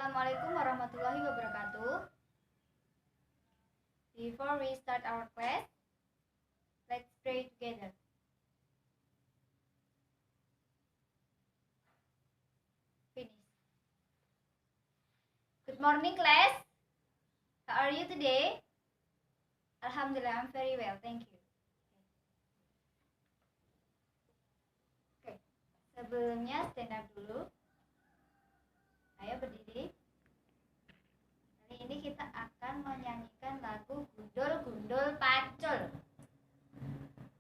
Assalamualaikum warahmatullahi wabarakatuh. Before we start our class, let's pray together. Finish. Good morning, class. How are you today? Alhamdulillah, I'm very well, thank you. Oke, sebelumnya stand up dulu. Ayo berdiri. Kali ini kita akan menyanyikan lagu Gundul-Gundul Pacul.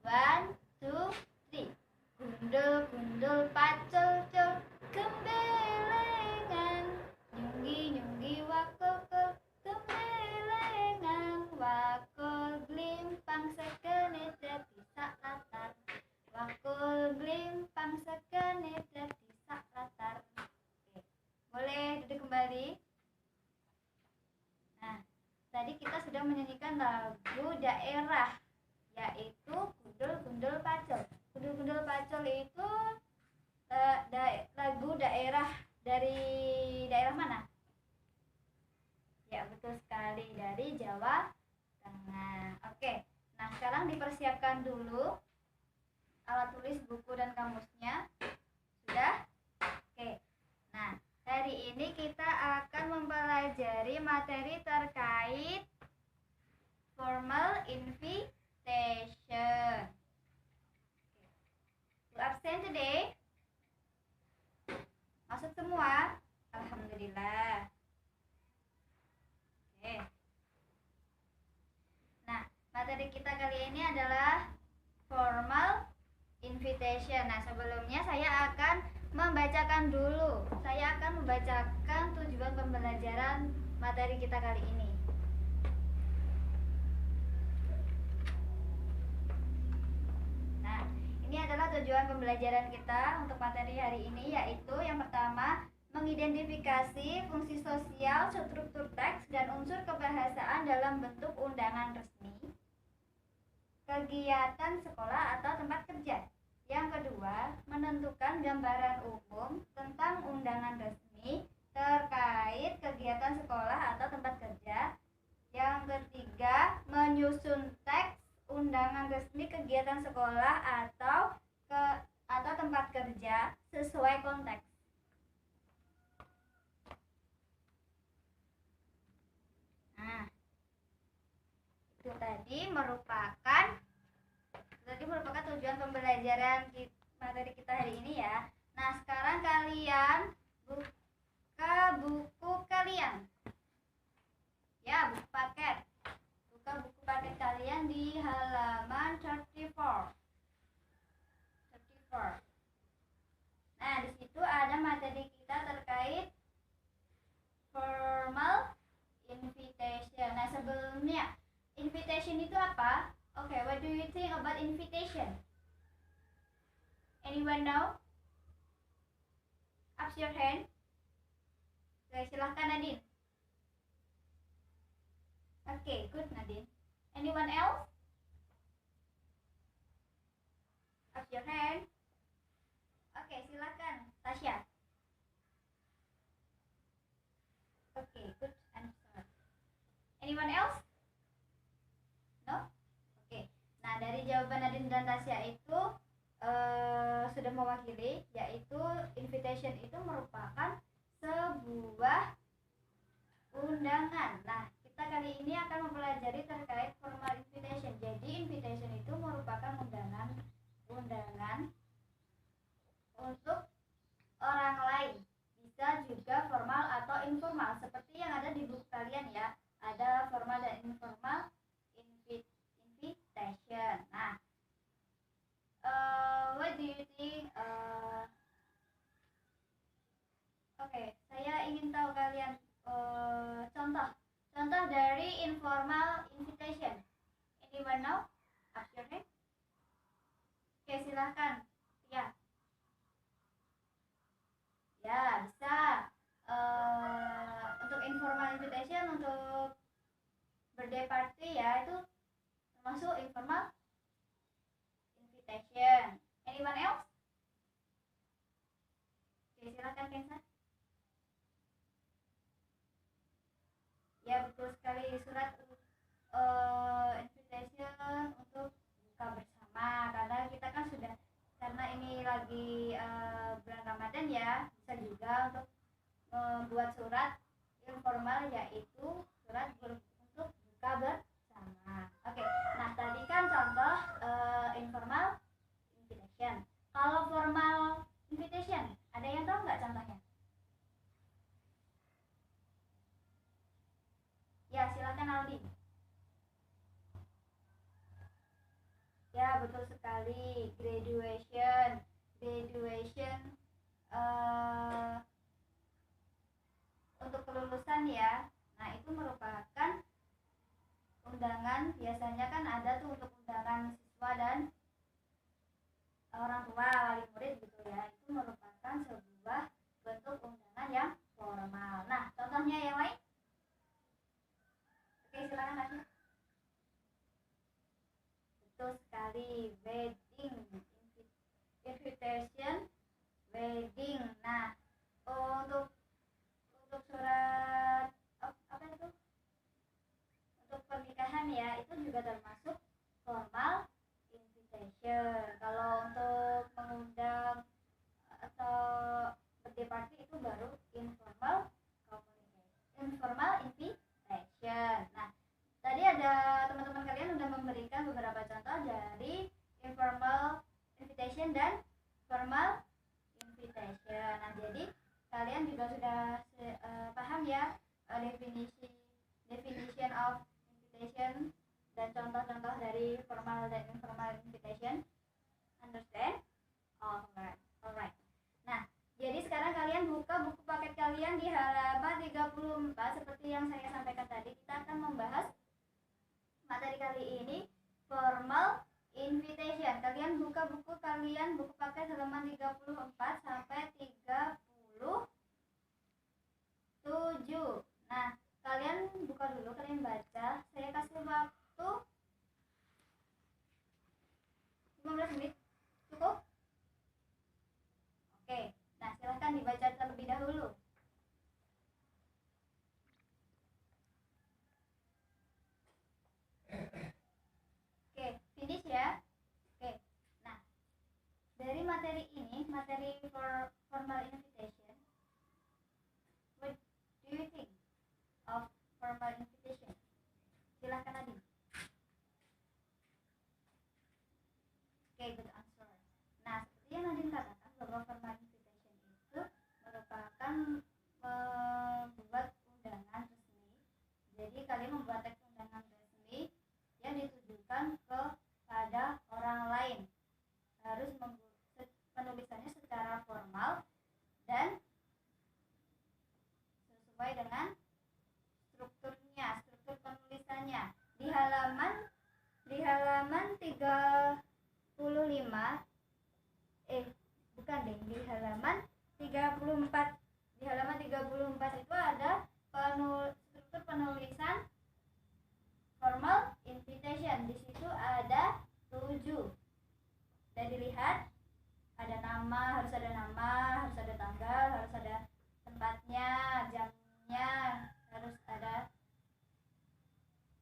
1, 2, 3. Gundul-gundul pacul cul gembelengan, nyunggi-nyunggi wakul-kul gembelengan, wakul glimpang sekene dadi sak latar, wakul glimpang sekene dadi sak latar. Oke, boleh duduk kembali. Nah, tadi kita sudah menyanyikan lagu daerah, yaitu Gundul-Gundul Pacul. Gundul-Gundul Pacul itu lagu daerah dari daerah mana? Ya, betul sekali, dari Jawa Tengah. Oke, nah sekarang dipersiapkan dulu alat tulis, buku, dan kamusnya. Sudah? Oke, nah hari ini kita akan mempelajari materi terkait formal invitation. To absent today? Masuk semua? Alhamdulillah. Oke. Nah, materi kita kali ini adalah formal invitation. Nah, sebelumnya saya akan membacakan dulu. Saya akan membacakan tujuan pembelajaran materi kita kali ini. Nah, ini adalah tujuan pembelajaran kita untuk materi hari ini, yaitu yang pertama, mengidentifikasi fungsi sosial, struktur teks, dan unsur kebahasaan dalam bentuk undangan resmi, kegiatan sekolah atau tempat kerja. Yang kedua, menentukan gambaran umum tentang undangan resmi terkait kegiatan sekolah atau tempat kerja. Yang ketiga, menyusun teks undangan resmi kegiatan sekolah atau tempat kerja sesuai konteks. Nah, itu tadi merupakan tujuan pembelajaran materi kita hari ini ya. Nah, sekarang kalian buka buku kalian. Ya, buku paket. Buka buku paket kalian di halaman 34. Nah, di situ ada materi kita terkait formal invitation. Nah, sebelumnya, invitation itu apa? Okay, what do you think about invitation? Anyone know? Up your hand. Oke, silahkan Nadine. Okay, good Nadine. Anyone else? Up your hand. Okay, silakan Tasya. Okay, good answer. Anyone else? No? Okay. Nah, dari jawaban Nadine dan Tasya itu sudah mewakili, yaitu invitation itu merupakan sebuah undangan. Nah, kita kali ini akan mempelajari terkait formal invitation. Jadi invitation itu merupakan undangan untuk orang lain. Bisa juga formal atau informal, seperti yang ada di buku kalian ya. Ada formal dan informal invitation. Nah, what do you think? Oke, saya ingin tahu kalian contoh dari informal invitation. Anyone know? Up your hand. Oke, silahkan. Ya. Ya, bisa. Untuk informal invitation, untuk birthday party ya, itu termasuk informal invitation. Anyone else? Oke, silakan Kensa. surat invitation untuk buka bersama, karena kita kan sudah, karena ini lagi bulan Ramadan ya, bisa juga untuk membuat surat informal, yaitu surat untuk buka bersama. Oke, nah tadi kan contoh informal invitation. Kalau formal invitation, ada yang tahu nggak contohnya? Ya, silakan Aldi. Ya, betul sekali. Graduation untuk kelulusan ya. Nah, itu merupakan undangan. Biasanya kan ada tuh untuk undangan siswa dan orang tua, wali murid gitu ya. Itu merupakan sebuah bentuk undangan yang formal. Nah, contohnya yang lain? Oke, silakan Asya. Betul sekali, wedding invitation, wedding. Nah, untuk surat apa itu? Untuk pernikahan ya, itu juga termasuk formal invitation. Kalau untuk mengundang atau birthday party itu baru informal invitation. Nah, tadi ada teman-teman kalian sudah memberikan beberapa contoh dari informal invitation dan formal invitation. Nah, jadi kalian juga sudah paham ya definition of invitation dan contoh-contoh dari formal dan informal invitation. Understand? Alright. Nah, jadi sekarang kalian buka buku paket kalian di halaman 34. Seperti yang saya sampaikan tadi, kita akan membahas materi kali ini formal invitation. Kalian buka buku kalian, buku paket halaman 34 sampai 37. Nah, kalian buka dulu, kalian baca. Saya kasih waktu 15 menit. Cukup? Oke. Nah, silahkan dibaca terlebih dahulu. Oke, finish ya. Oke. Nah, dari materi ini, materi formal invitation, what do you think of formal invitation? Silahkan Adi. Oke, good answer. Nah, seperti yang Nadine katakan, bahwa formal invitation itu merupakan membuat undangan resmi. Jadi kalian membuat teks undangan resmi yang ditujukan kepada orang lain. Harus penulisannya secara formal dan sesuai dengan strukturnya, struktur penulisannya. Di halaman 35 bukan deh, di halaman 34. Di halaman 34 itu ada struktur penulisan formal invitation. Di situ ada 7. Dan dilihat ada nama, harus ada tanggal, harus ada tempatnya, jamnya, harus ada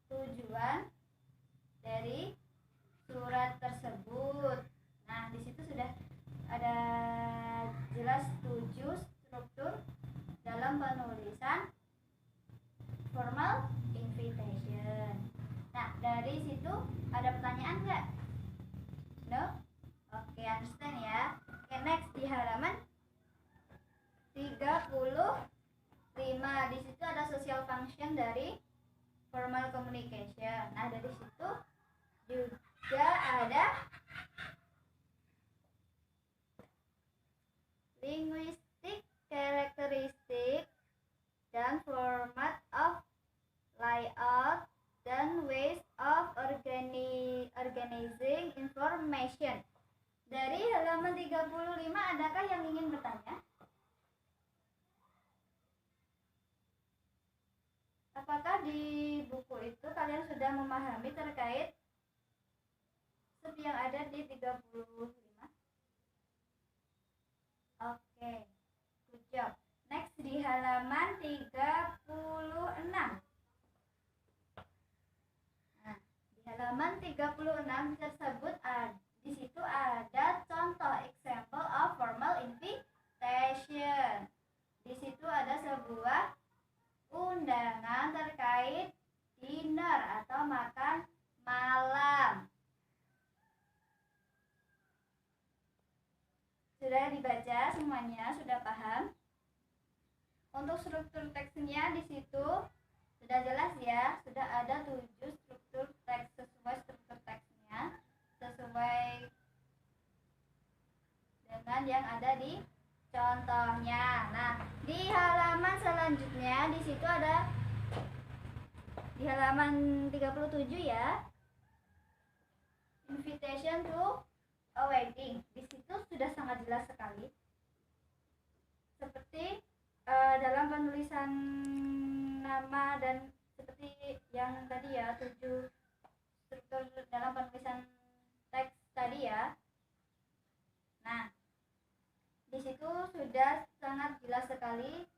tujuan dari surat tersebut. Nah, di situ sudah ada jelas 7 struktur dalam penulisan formal invitation. Nah, dari situ ada pertanyaan nggak? No? Oke, understand ya. Oke, next di halaman 35. Di situ ada social function dari formal communication. Nah, dari situ juga ada linguistic characteristic dan format of layout dan ways of organizing information. Dari halaman 35, adakah yang ingin bertanya? Apakah di buku itu kalian sudah memahami terkait sub yang ada di 35? Oke, good job. Next di halaman 36. halaman 36 tersebut di situ ada contoh example of formal invitation. Di situ ada sebuah undangan terkait dinner atau makan malam. Sudah dibaca semuanya, sudah paham? Untuk struktur teksnya di situ sudah jelas ya, sudah ada 7 struktur teks sesuai struktur teksnya, sesuai dengan yang ada di contohnya. Nah, di halaman selanjutnya di situ ada di halaman 37 ya. Invitation to a wedding. Di situ sudah sangat jelas sekali. Seperti dalam penulisan nama dan seperti yang tadi ya, 7 struktur dalam penulisan teks tadi ya. Nah, di situ sudah sangat jelas sekali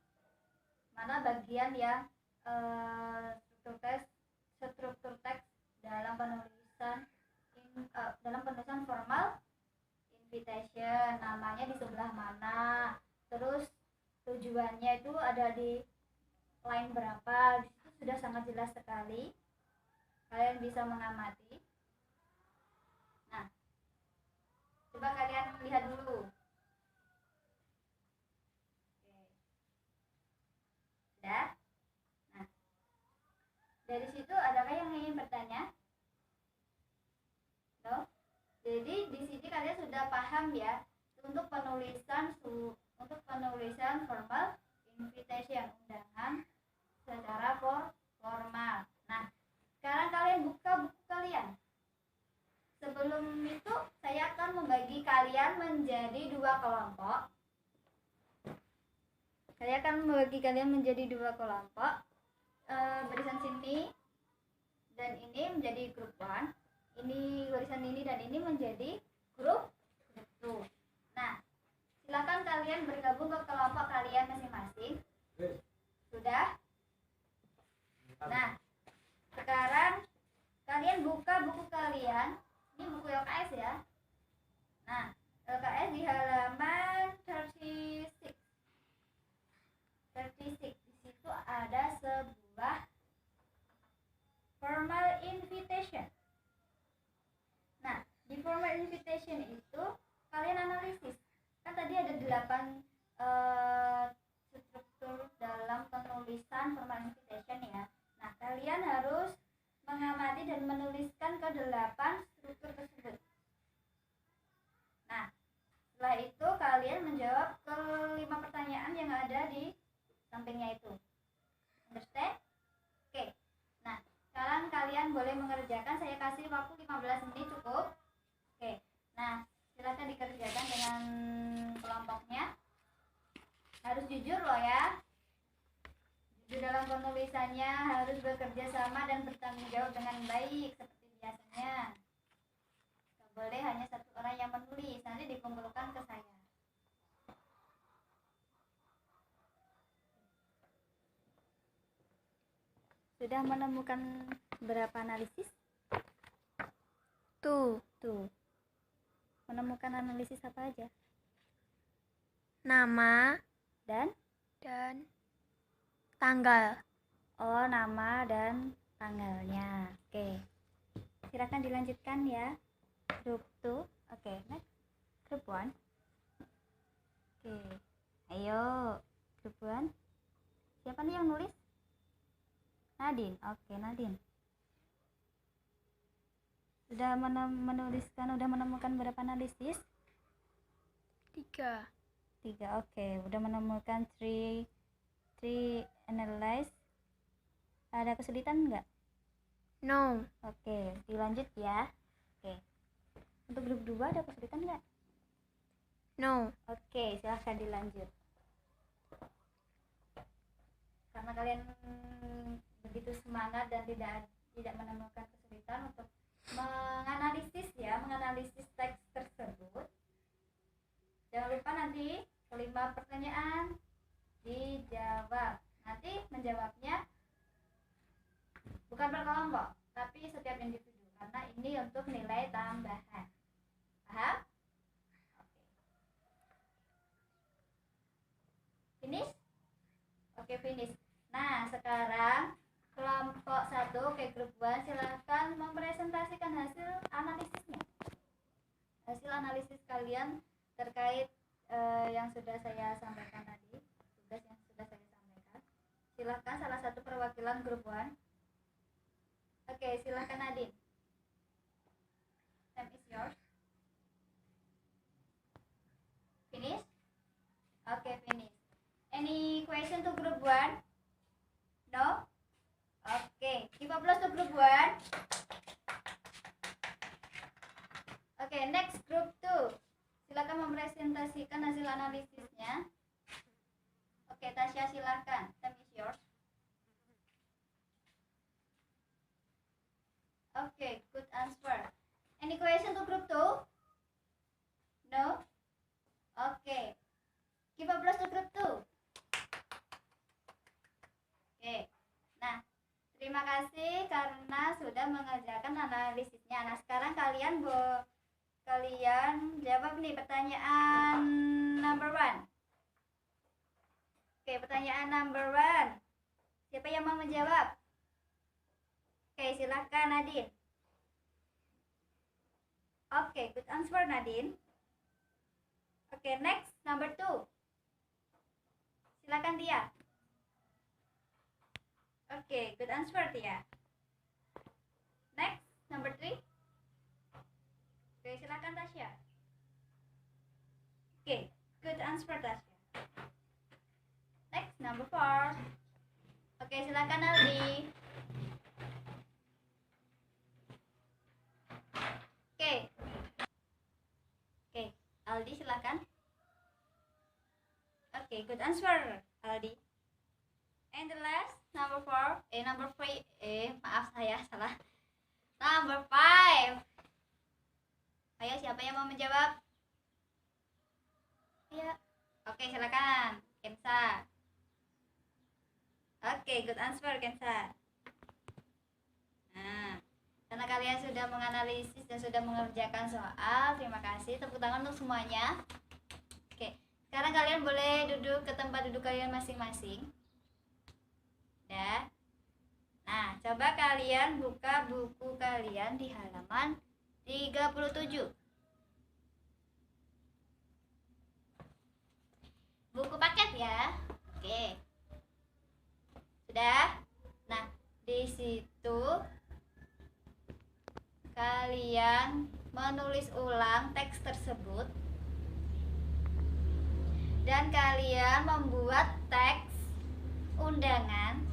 mana bagian yang struktur teks dalam penulisan formal invitation. Namanya di sebelah mana, terus tujuannya itu ada di line berapa. Di situ sudah sangat jelas sekali, kalian bisa mengamati. Nah, coba kalian lihat dulu. Oke. Sudah? Nah, dari situ adakah yang ingin bertanya? No? Jadi di sini kalian sudah paham ya untuk penulisan formal invitation, undangan secara formal. Nah, sekarang kalian buka buku kalian. Sebelum itu saya akan membagi kalian menjadi 2 kelompok. Saya akan membagi kalian menjadi 2 kelompok. Barisan sini dan ini menjadi grup 1. Ini barisan ini dan ini menjadi grup 2. Nah, silakan kalian bergabung ke kelompok kalian masing-masing. Sudah? Nah, sekarang kalian buka buku kalian. Ini buku LKS ya. Nah, LKS di halaman 36. Di situ ada sebuah formal invitation. Nah, di formal invitation itu kalian analisis. Kan tadi ada 8 struktur dalam penulisan formal invitation ya. Nah, kalian harus mengamati dan menuliskan ke 8 struktur tersebut. Nah, setelah itu kalian menjawab ke 5 pertanyaan yang ada di sampingnya itu. Understand? Oke. Nah, sekarang kalian boleh mengerjakan. Saya kasih waktu 15 menit cukup. Oke. Nah, silakan dikerjakan dengan kelompoknya. Harus jujur loh ya. Jujur dalam penulisannya, harus bekerja sama dan bertanggung jawab dengan baik seperti biasanya. Gak boleh hanya 1 orang yang menulis, nanti dikumpulkan ke saya. Sudah menemukan berapa analisis? Tuh. Menemukan analisis apa aja? Nama Dan tanggal. Oh, nama dan tanggalnya. Oke. Silakan dilanjutkan ya. Grup 2. Oke, next. Grup 1. Oke. Ayo, grup 1. Siapa nih yang nulis? Nadine. Oke, Nadine. Sudah menemukan berapa analisis? 3. Oke. Udah menemukan 3 analyze. Ada kesulitan enggak? No. Oke, dilanjut ya. Oke. Untuk grup 2 ada kesulitan enggak? No. Oke, silahkan dilanjut. Karena kalian begitu semangat dan tidak menemukan kesulitan untuk menganalisis teks tersebut. Jangan lupa nanti 5 pertanyaan dijawab. Nanti menjawabnya bukan per kelompok, tapi setiap individu. karena ini untuk nilai tambahan. Paham? Oke. Finish? Oke, finish. Nah, sekarang kelompok 1 ke grup 1 silahkan mempresentasikan hasil analisisnya. Hasil analisis kalian terkait yang sudah saya sampaikan tadi, tugas yang sudah saya sampaikan. Silahkan salah satu perwakilan grup 1. Oke, silahkan Nadine. Time is yours. Finish? Oke, finish. Any question to group 1? No? Oke, give applause to group 1. Oke, next group 2. Silakan mempresentasikan hasil analisisnya. Oke, Tasya silakan. Time is yours. Oke, good answer. Any question to group 2? No? Oke. Give applause to group 2. Oke. Nah, terima kasih karena sudah mengerjakan analisisnya. Nah, sekarang kalian jawab nih pertanyaan number 1. Oke, pertanyaan number 1. Siapa yang mau menjawab? Oke, silakan Nadine. Oke, good answer Nadine. Oke, next number 2. Silakan Tia. Oke, good answer Tia. Next number 3. Oke, silakan Tasya. Oke, good answer Tasya. Next number 4. Oke, silakan Aldi. Oke, Aldi silakan. Oke, good answer Aldi. And the last number 4, number 3, maaf saya salah. Number 5. Ayo, siapa yang mau menjawab? Ayo. Oke, silakan Kensa. Oke, good answer Kensa. Nah, karena kalian sudah menganalisis dan sudah mengerjakan soal, terima kasih. Tepuk tangan untuk semuanya. Oke, sekarang kalian boleh duduk ke tempat duduk kalian masing-masing. Ya. Nah, coba kalian buka buku kalian di halaman 37. Buku paket ya. Oke. Sudah? Nah, di situ kalian menulis ulang teks tersebut dan kalian membuat teks undangan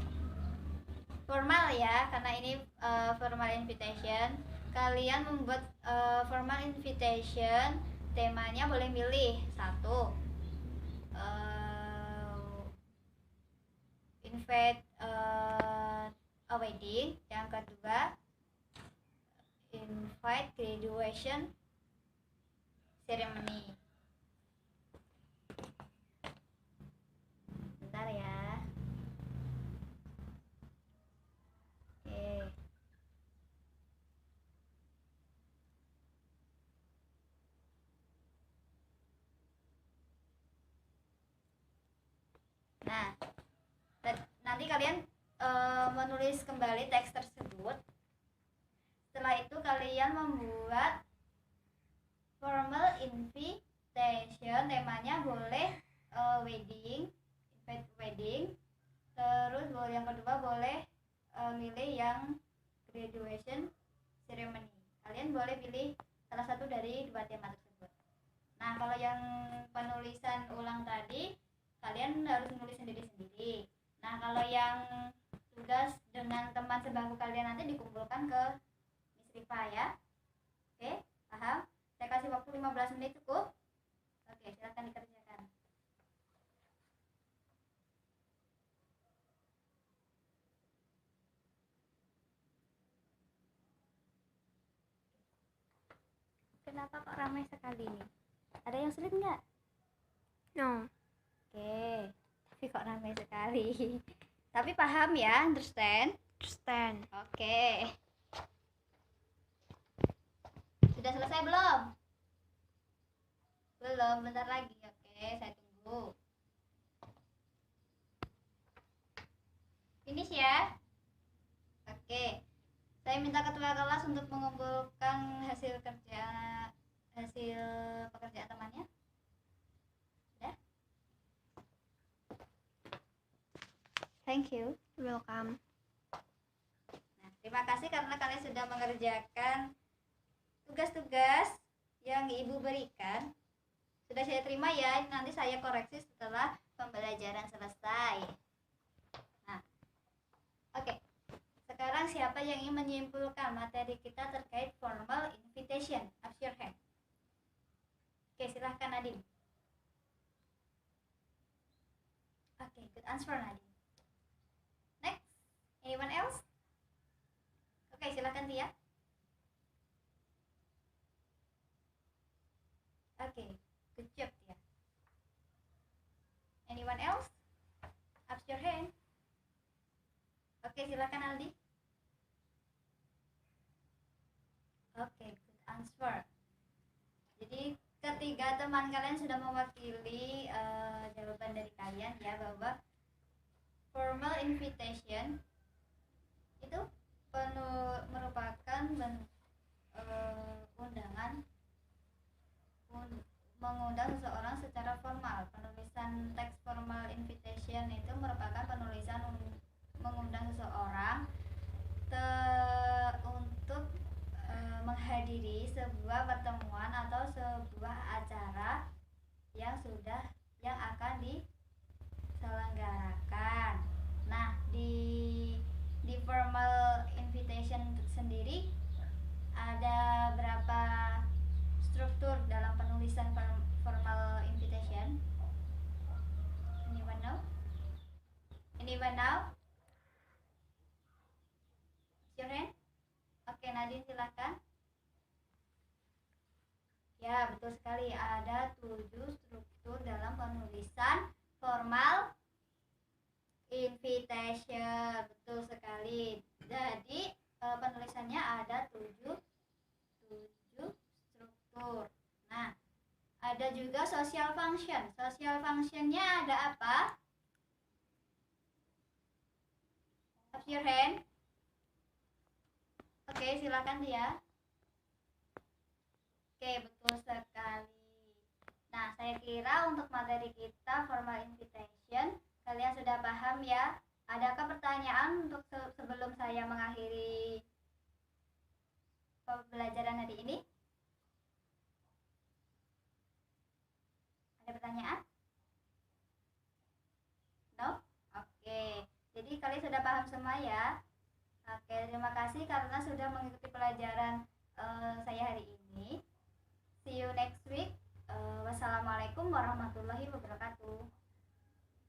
formal ya, karena ini formal invitation. Kalian membuat formal invitation, temanya boleh milih 1, invite a wedding. Yang kedua, invite graduation ceremony. Bentar ya. Oke. Nah, nanti kalian menulis kembali teks tersebut. Setelah itu kalian membuat formal invitation, temanya boleh wedding, invite wedding. Terus yang kedua boleh milih yang graduation ceremony. Kalian boleh pilih salah satu dari dua tema tersebut. Nah, kalau yang penulisan ulang tadi, kalian harus menulis sendiri-sendiri. Nah, kalau yang tugas dengan teman sebangku kalian nanti dikumpulkan ke Miss Rifa ya. Oke, paham? Saya kasih waktu 15 menit cukup. Oke, silakan dikerjakan. Kenapa kok ramai sekali nih? Ada yang sulit nggak? No. Oke, tapi kok ramai sekali. Tapi paham ya, understand? Understand. Oke. Sudah selesai belum? Belum, bentar lagi. Oke, saya tunggu. Finish ya. Oke. Saya minta ketua kelas untuk mengumpulkan hasil pekerjaan temannya. Sudah? Thank you. Welcome. Nah, terima kasih karena kalian sudah mengerjakan tugas-tugas yang Ibu berikan. Sudah saya terima ya, nanti saya koreksi setelah pembelajaran selesai. Nah, oke. Sekarang siapa yang ingin menyimpulkan materi kita terkait formal invitation? Raise your hand. Oke, silahkan Nadine. Oke, good answer Nadine. Next, anyone else? Oke, silahkan Tia. Oke, good job Tia. Anyone else? Raise your hand. Oke, silakan Aldi. Oke, good answer. Jadi ketiga teman kalian sudah mewakili jawaban dari kalian ya, bahwa formal invitation itu merupakan undangan mengundang seseorang secara formal. Penulisan teks formal invitation itu merupakan penulisan mengundang seseorang untuk menghadiri sebuah pertemuan atau sebuah acara yang akan diselenggarakan. Nah, di formal invitation sendiri ada berapa struktur dalam penulisan formal invitation? Anyone know? Anyone know? Your hand? Oke, Nadine silahkan. Ya, betul sekali. Ada 7 struktur dalam penulisan formal invitation. Betul sekali. Jadi penulisannya ada 7 struktur. Nah, ada juga social function. Social functionnya ada apa? Raise your hand. Oke, silakan dia. Oke, betul sekali. Nah, saya kira untuk materi kita formal invitation kalian sudah paham ya. Adakah pertanyaan untuk sebelum saya mengakhiri pembelajaran hari ini? Ada pertanyaan? No? Oke. Jadi kalian sudah paham semua ya? Oke, terima kasih karena sudah mengikuti pelajaran saya hari ini. See you next week. Wassalamualaikum warahmatullahi wabarakatuh.